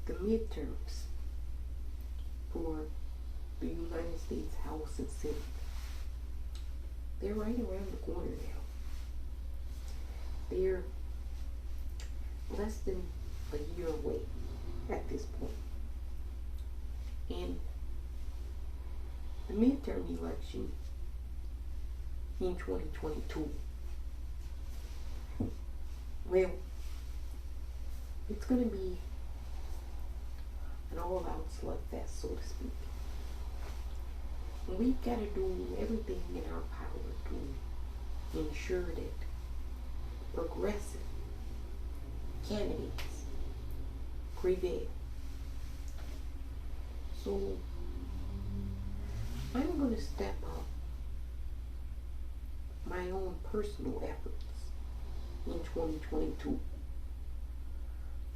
the midterms for the United States House and Senate. They're right around the corner now. They're less than a year away at this point. And the midterm election in 2022, well, it's going to be an all-out slugfest, so to speak. And we've got to do everything in our power to ensure that progressive candidates prevail. So I'm going to step up my own personal efforts in 2022.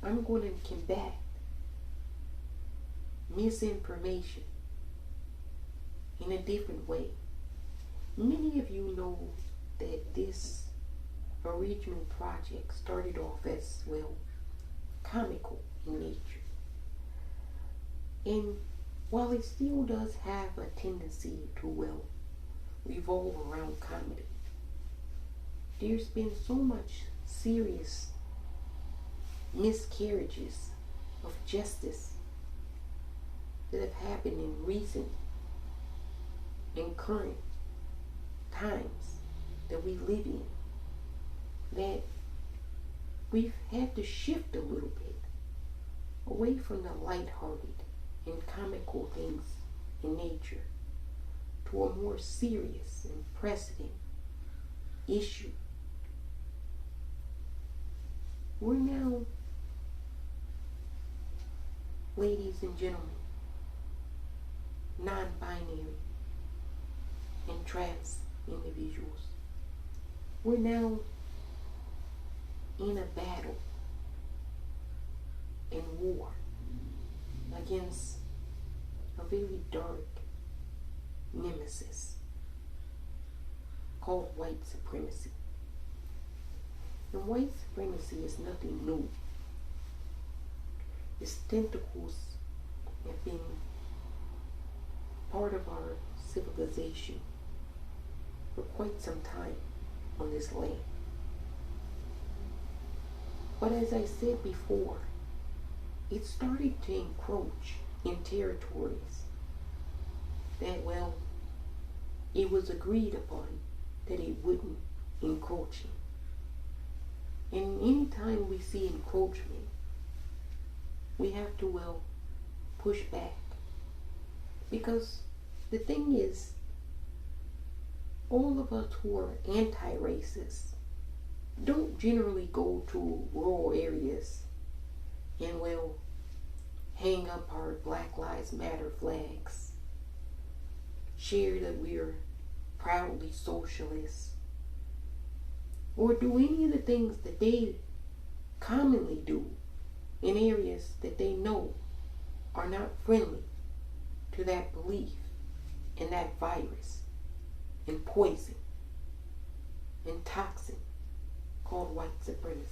I'm going to combat misinformation in a different way. Many of you know that this original project started off as, well, comical in nature. And while it still does have a tendency to, well, revolve around comedy, there's been so much serious miscarriages of justice that have happened in recent and current times that we live in, that we've had to shift a little bit away from the lighthearted and comical things in nature to a more serious and pressing issue. We're now, ladies and gentlemen, non-binary and trans individuals, we're now in a battle and war against a very dark nemesis called white supremacy. And white supremacy is nothing new. Its tentacles have been part of our civilization for quite some time on this land. But as I said before, it started to encroach in territories that, well, it was agreed upon that it wouldn't encroach in. And anytime we see encroachment, we have to, well, push back. Because the thing is, all of us who are anti-racist don't generally go to rural areas and, well, hang up our Black Lives Matter flags, share that we're proudly socialists, or do any of the things that they commonly do in areas that they know are not friendly to that belief and that virus and poison and toxin called white supremacy.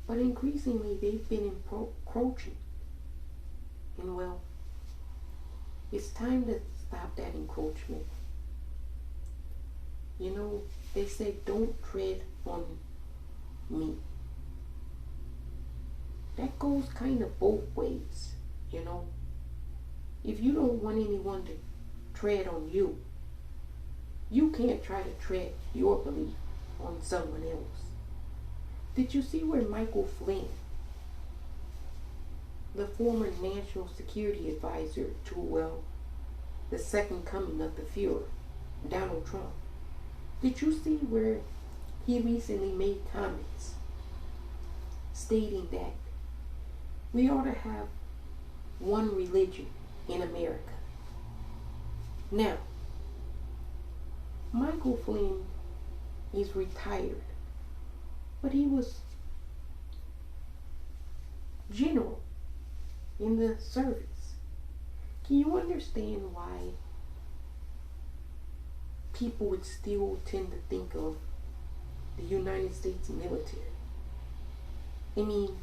But increasingly they've been encroaching. And, well, it's time to stop that encroachment. You know, they say don't tread on me. That goes kind of both ways, you know. If you don't want anyone to tread on you, you can't try to tread your belief on someone else. Did you see where Michael Flynn, the former national security advisor to, well, the second coming of the Fuhrer, Donald Trump, did you see where he recently made comments stating that we ought to have one religion in America? Now, Michael Flynn is retired, but he was general in the service. Can you understand why people would still tend to think of the United States military? I mean,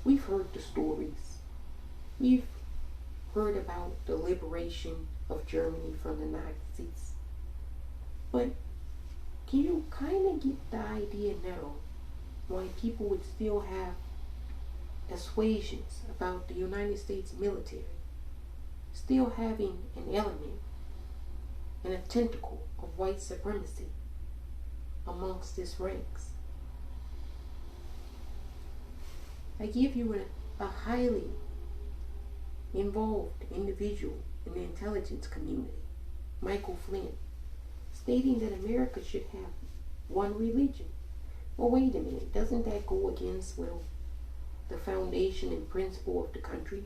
We've heard the stories. We've heard about the liberation of Germany from the Nazis. But can you kind of get the idea now why people would still have assuasions about the United States military still having an element and a tentacle of white supremacy amongst its ranks? I give you a highly involved individual in the intelligence community, Michael Flynn, stating that America should have one religion. Well, wait a minute, doesn't that go against, well, the foundation and principle of the country?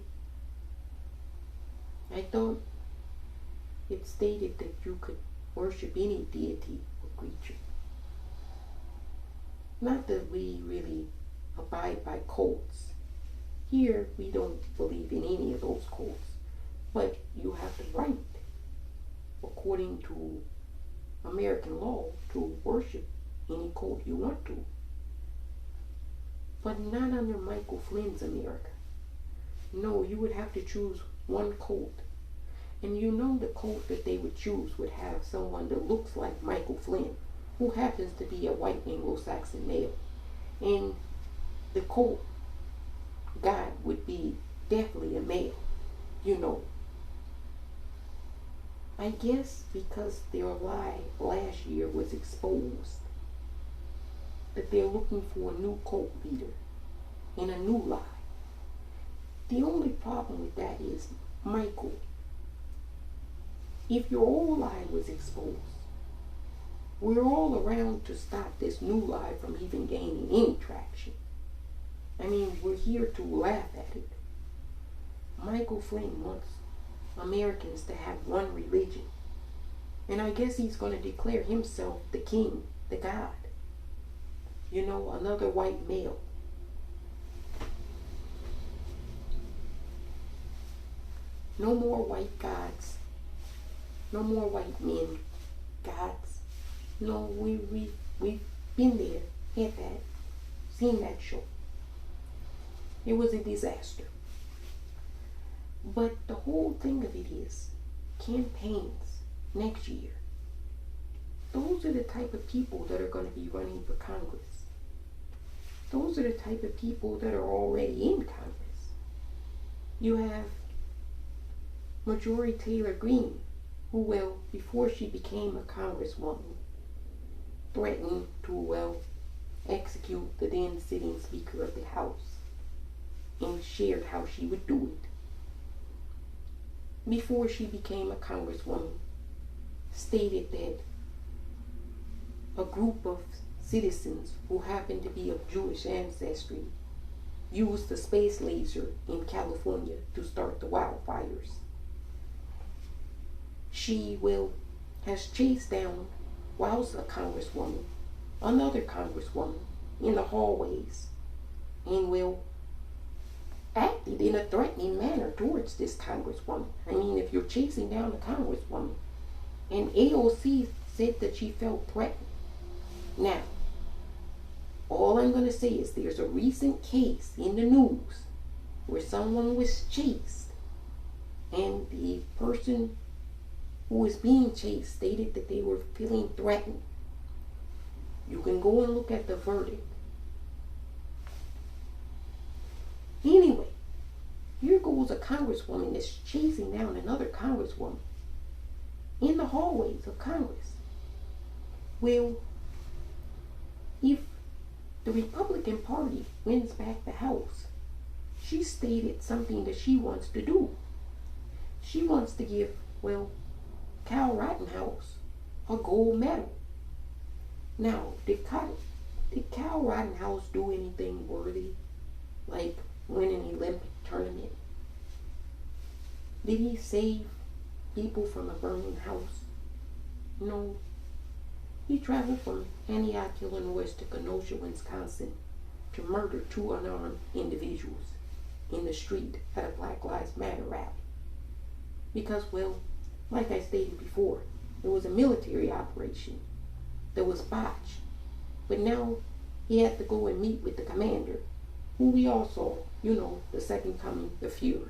I thought it stated that you could worship any deity or creature. Not that we really abide by cults. Here, we don't believe in any of those cults, but you have the right, according to American law, to worship any cult you want to. But not under Michael Flynn's America. No, you would have to choose one cult. And you know the cult that they would choose would have someone that looks like Michael Flynn, who happens to be a white Anglo-Saxon male. And the cult God would be definitely a male, you know. I guess because their lie last year was exposed, that they're looking for a new cult leader and a new lie. The only problem with that is, Michael, if your old lie was exposed, we're all around to stop this new lie from even gaining any traction. I mean, we're here to laugh at it. Michael Flynn wants Americans to have one religion. And I guess he's going to declare himself the king, the God. You know, another white male. No more white gods. No more white men gods. No, we've been there, had that, seen that show. It was a disaster. But the whole thing of it is, campaigns next year, those are the type of people that are going to be running for Congress. Those are the type of people that are already in Congress. You have Marjorie Taylor Greene, who, well, before she became a congresswoman, threatened to, well, execute the then sitting Speaker of the House, and shared how she would do it. Before she became a congresswoman, stated that a group of citizens who happened to be of Jewish ancestry used the space laser in California to start the wildfires. She, well, has chased down, whilst a congresswoman, another congresswoman in the hallways, and, well, acted in a threatening manner towards this congresswoman. I mean, if you're chasing down a congresswoman, and AOC said that she felt threatened. Now, all I'm going to say is there's a recent case in the news where someone was chased, and the person who was being chased stated that they were feeling threatened. You can go and look at the verdict. Anyway, here goes a congresswoman that's chasing down another congresswoman in the hallways of Congress. Well, if the Republican Party wins back the House, she stated something that she wants to do. She wants to give, well, Kyle Rittenhouse a gold medal. Now, did Kyle Rittenhouse do anything worthy, like win an Olympic tournament? Did he save people from a burning house? No. He traveled from Antioch, Illinois to Kenosha, Wisconsin to murder 2 unarmed individuals in the street at a Black Lives Matter rally. Because, well, like I stated before, it was a military operation that was botched. But now he had to go and meet with the commander, who we all saw the second coming, the Fuhrer.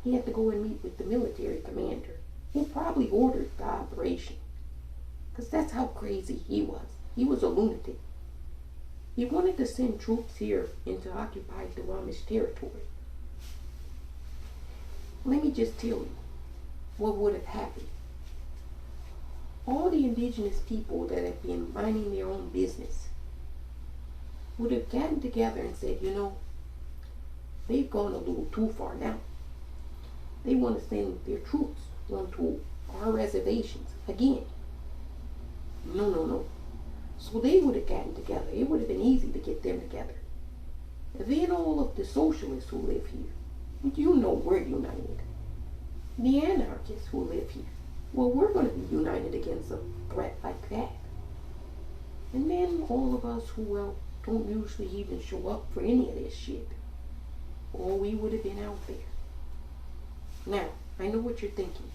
He had to go and meet with the military commander, who probably ordered the operation. Because that's how crazy he was. He was a lunatic. He wanted to send troops here into occupied Duwamish territory. Let me just tell you what would have happened. All the indigenous people that have been minding their own business would have gotten together and said, they've gone a little too far now. They want to send their troops onto our reservations again. No. So they would have gotten together. It would have been easy to get them together. And then all of the socialists who live here, we're united. The anarchists who live here, well, we're going to be united against a threat like that. And then all of us who, don't usually even show up for any of this shit, we would have been out there. Now, I know what you're thinking.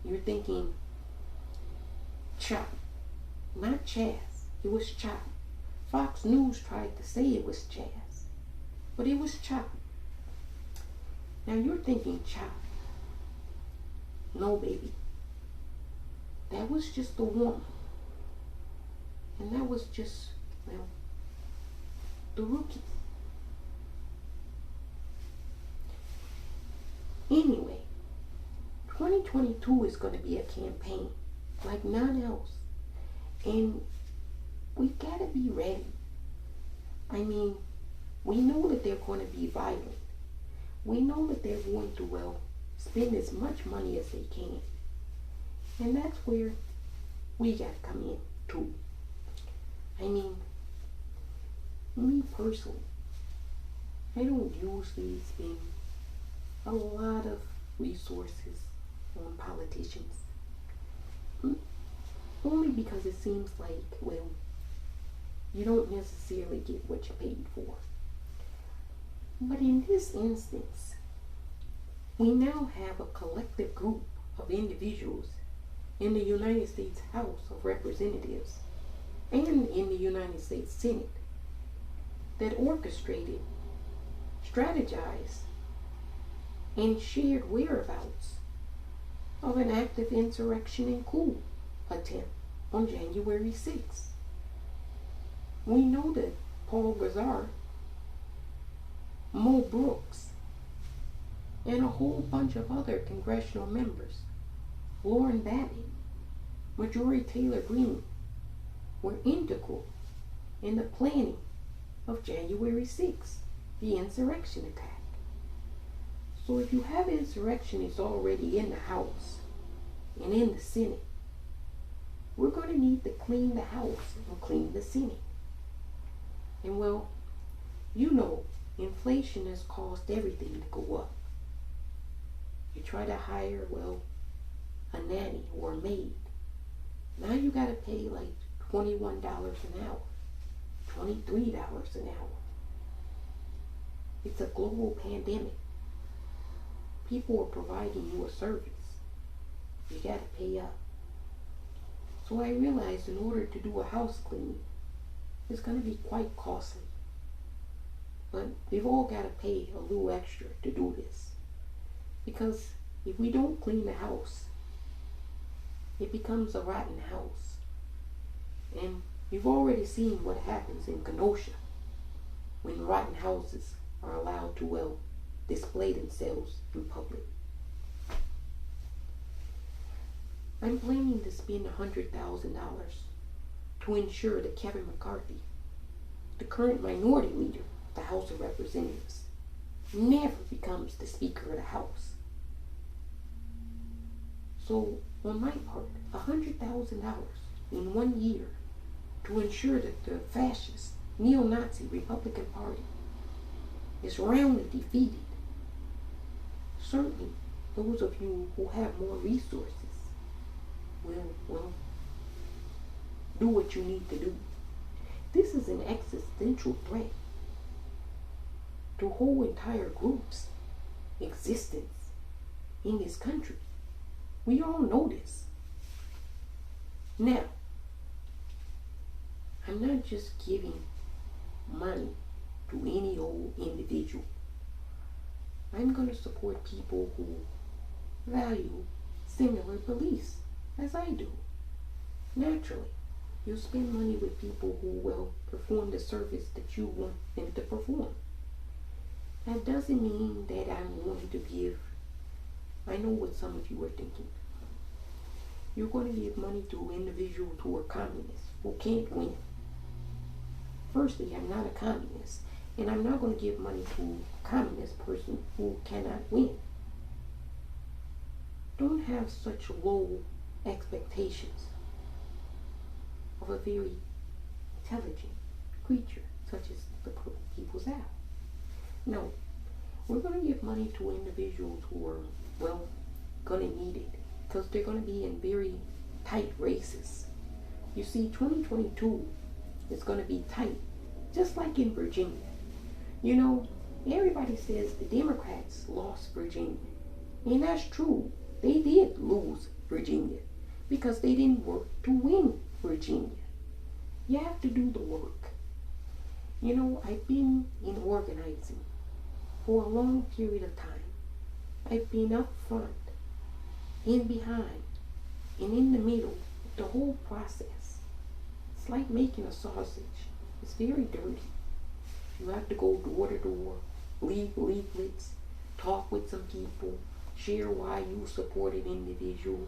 You're thinking, Chop. Not Chaz. It was Chop. Fox News tried to say it was Chaz, but it was Chop. Now you're thinking Chop. No, baby. That was just a woman. And that was just, the rookies. Anyway, 2022 is going to be a campaign like none else. And we got to be ready. I mean, we know that they're going to be violent. We know that they're going to, spend as much money as they can. And that's where we got to come in, too. I mean, me personally, I don't usually spend a lot of resources on politicians. Only because it seems like, you don't necessarily get what you paid for. But in this instance, we now have a collective group of individuals in the United States House of Representatives and in the United States Senate that orchestrated, strategized, and shared whereabouts of an active insurrection and coup attempt on January 6th. We know that Paul Gazar, Mo Brooks, and a whole bunch of other congressional members, Lauren Babbitt, Marjorie Taylor Greene, were integral in the planning of January 6th, the insurrection attack. So if you have insurrectionists already in the House and in the Senate, we're going to need to clean the House and clean the Senate. And inflation has caused everything to go up. You try to hire, a nanny or a maid. Now you got to pay like $21 an hour, $23 an hour. It's a global pandemic. People are providing you a service. You got to pay up. So I realized in order to do a house cleaning, it's going to be quite costly. But we've all got to pay a little extra to do this. Because if we don't clean the house, it becomes a rotten house. And you've already seen what happens in Kenosha when rotten houses are allowed to, display themselves in public. I'm planning to spend $100,000 to ensure that Kevin McCarthy, the current minority leader of the House of Representatives, never becomes the Speaker of the House. So, on my part, $100,000 in 1 year to ensure that the fascist, neo-Nazi Republican Party is roundly defeated. Certainly, those of you who have more resources will do what you need to do. This is an existential threat to whole entire groups' existence in this country. We all know this. Now, I'm not just giving money to any old individual. I'm going to support people who value similar beliefs as I do. Naturally, you spend money with people who will perform the service that you want them to perform. That doesn't mean that I'm going to give. I know what some of you are thinking. You're going to give money to individuals who are communists, who can't win. Firstly, I'm not a communist, and I'm not going to give money to a communist person who cannot win. Don't have such low expectations of a very intelligent creature such as the People's Owl. No, we're going to give money to individuals who are, well, going to need it because they're going to be in very tight races. You see, 2022 is going to be tight, just like in Virginia. You know, everybody says the Democrats lost Virginia, and that's true. They did lose Virginia because they didn't work to win Virginia. You have to do the work. You know, I've been in organizing for a long period of time. I've been up front, in behind, and in the middle, the whole process. It's like making a sausage. It's very dirty. You have to go door to door, leave leaflets, talk with some people, share why you support an individual,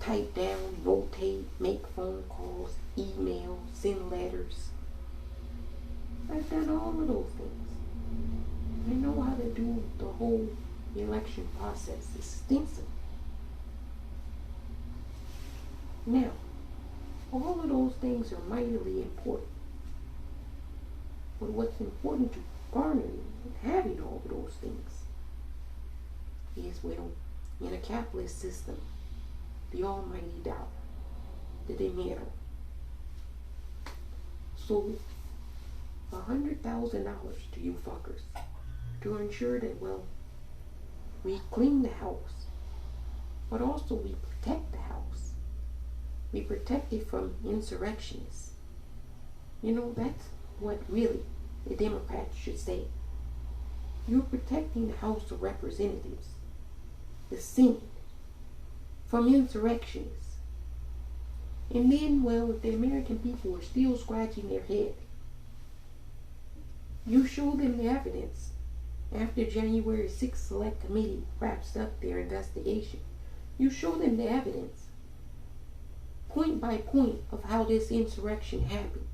type down, notate, make phone calls, email, send letters. I've done all of those things. I know how to do the whole election process extensively. Now, all of those things are mightily important. But what's important to garnering and having all of those things is, well, in a capitalist system, the almighty dollar, the dinero. So, $100,000 to you fuckers to ensure that, well, we clean the house, but also we protect the house. We protect it from insurrectionists. You know, that's what really the Democrats should say. You're protecting the House of Representatives, the Senate, from insurrectionists. And then, well, if the American people are still scratching their head, you show them the evidence after January 6th Select Committee wraps up their investigation. You show them the evidence, point by point, of how this insurrection happened.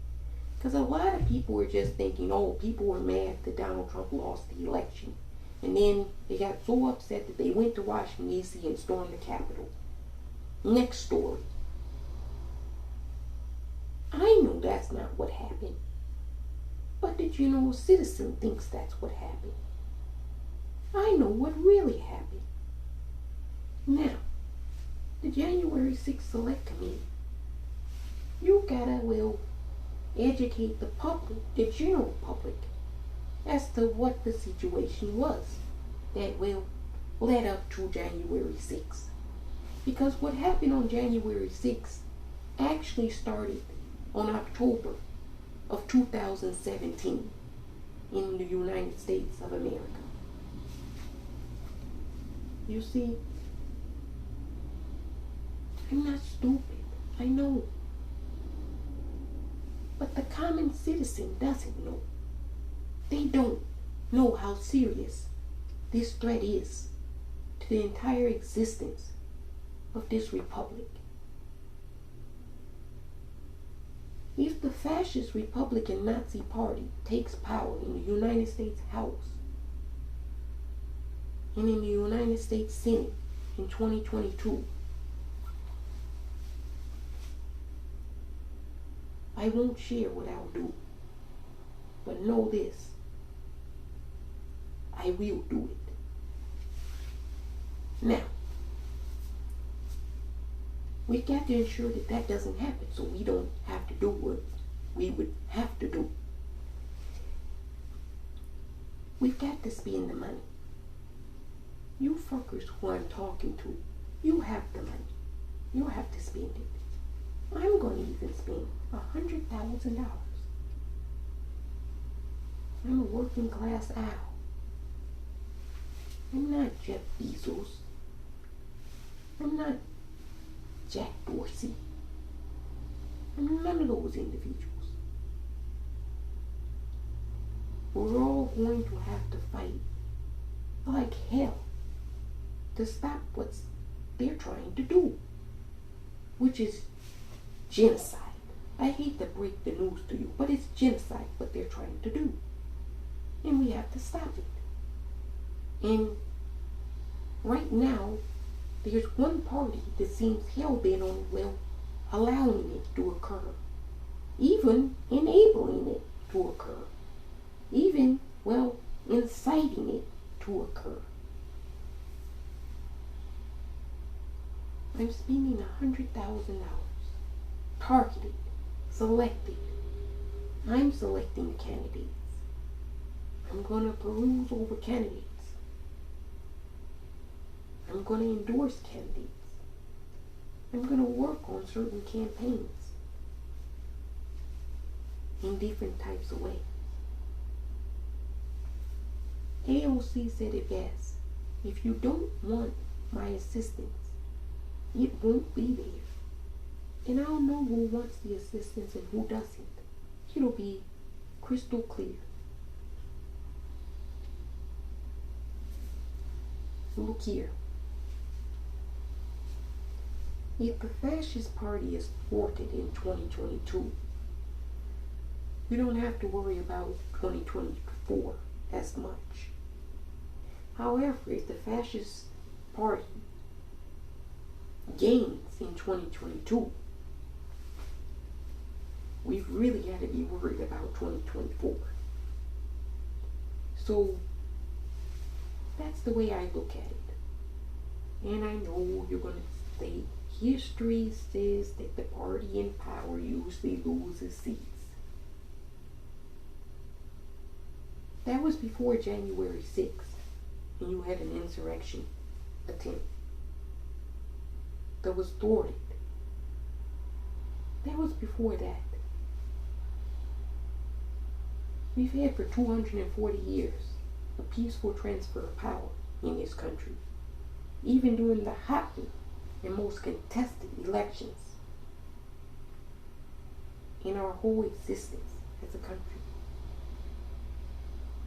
Because a lot of people were just thinking, oh, people were mad that Donald Trump lost the election. And then they got so upset that they went to Washington, D.C. and stormed the Capitol. Next story. I know that's not what happened. But the general citizen thinks that's what happened. I know what really happened. Now, the January 6th Select Committee, you gotta, well, educate the public, the general public, as to what the situation was that, well, led up to January 6th. Because what happened on January 6th actually started on October of 2017 in the United States of America. You see, I'm not stupid, I know. But the common citizen doesn't know. They don't know how serious this threat is to the entire existence of this republic. If the fascist Republican Nazi Party takes power in the United States House and in the United States Senate in 2022, I won't share what I'll do. But know this, I will do it. Now, we've got to ensure that that doesn't happen, so we don't have to do what we would have to do. We've got to spend the money. You fuckers who I'm talking to, you have the money. You have to spend it. I'm going to even spend $100,000. I'm a working class owl. I'm not Jeff Bezos. I'm not Jack Dorsey. I'm none of those individuals. We're all going to have to fight like hell to stop what they're trying to do, which is genocide. I hate to break the news to you, but it's genocide what they're trying to do. And we have to stop it. And right now, there's one party that seems hell-bent on, well, allowing it to occur. Even enabling it to occur. Even, well, inciting it to occur. I'm spending $100,000. Targeted. Selected. I'm selecting the candidates. I'm going to peruse over candidates. I'm going to endorse candidates. I'm going to work on certain campaigns in different types of ways. AOC said it best. If you don't want my assistance, it won't be there. And I'll know who wants the assistance and who doesn't. It'll be crystal clear. Look here. If the fascist party is thwarted in 2022, we don't have to worry about 2024 as much. However, if the fascist party gains in 2022, we've really got to be worried about 2024. So that's the way I look at it. And I know you're going to say history says that the party in power usually loses seats. That was before January 6th, and you had an insurrection attempt that was thwarted. That was before that. We've had for 240 years a peaceful transfer of power in this country, even during the hotly and most contested elections in our whole existence as a country.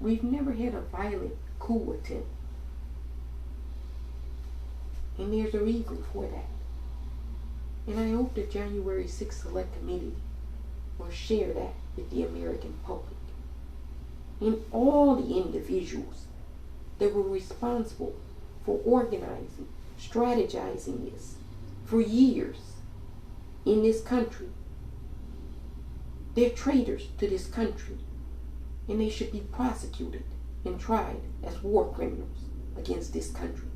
We've never had a violent coup attempt, and there's a reason for that. And I hope the January 6th Select Committee will share that with the American public and all the individuals that were responsible for organizing, strategizing this for years in this country. They're traitors to this country, and they should be prosecuted and tried as war criminals against this country.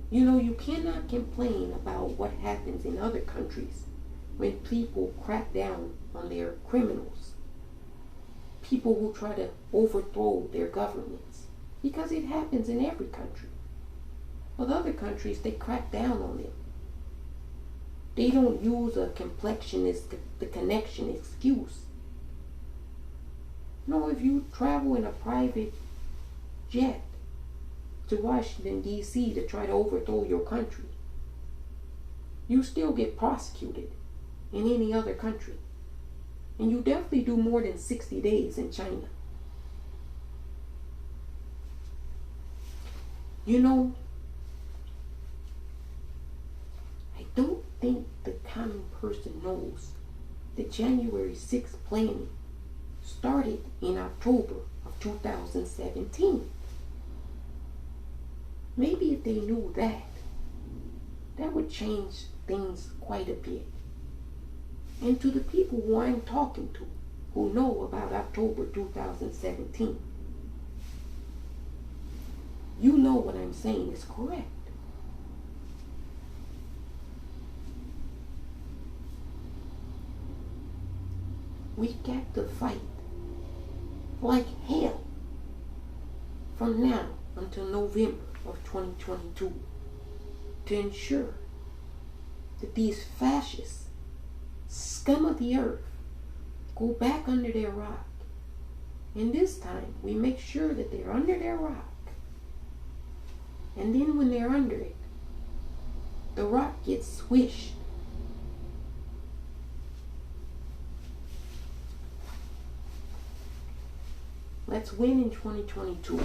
You know, you cannot complain about what happens in other countries when people crack down on their criminals, people who try to overthrow their governments, because it happens in every country. But other countries, they crack down on them. They don't use a complexion as the connection excuse. No, if you travel in a private jet to Washington, D.C. to try to overthrow your country, you still get prosecuted in any other country. And you definitely do more than 60 days in China. You know, I don't think the common person knows that January 6th planning started in October of 2017. Maybe if they knew that, that would change things quite a bit. And to the people who I'm talking to, who know about October 2017, you know what I'm saying is correct. We've got to fight like hell from now until November of 2022 to ensure that these fascists, scum of the earth, go back under their rock And this time, we make sure that they're under their rock. And then when they're under it, the rock gets swished. Let's win in 2022.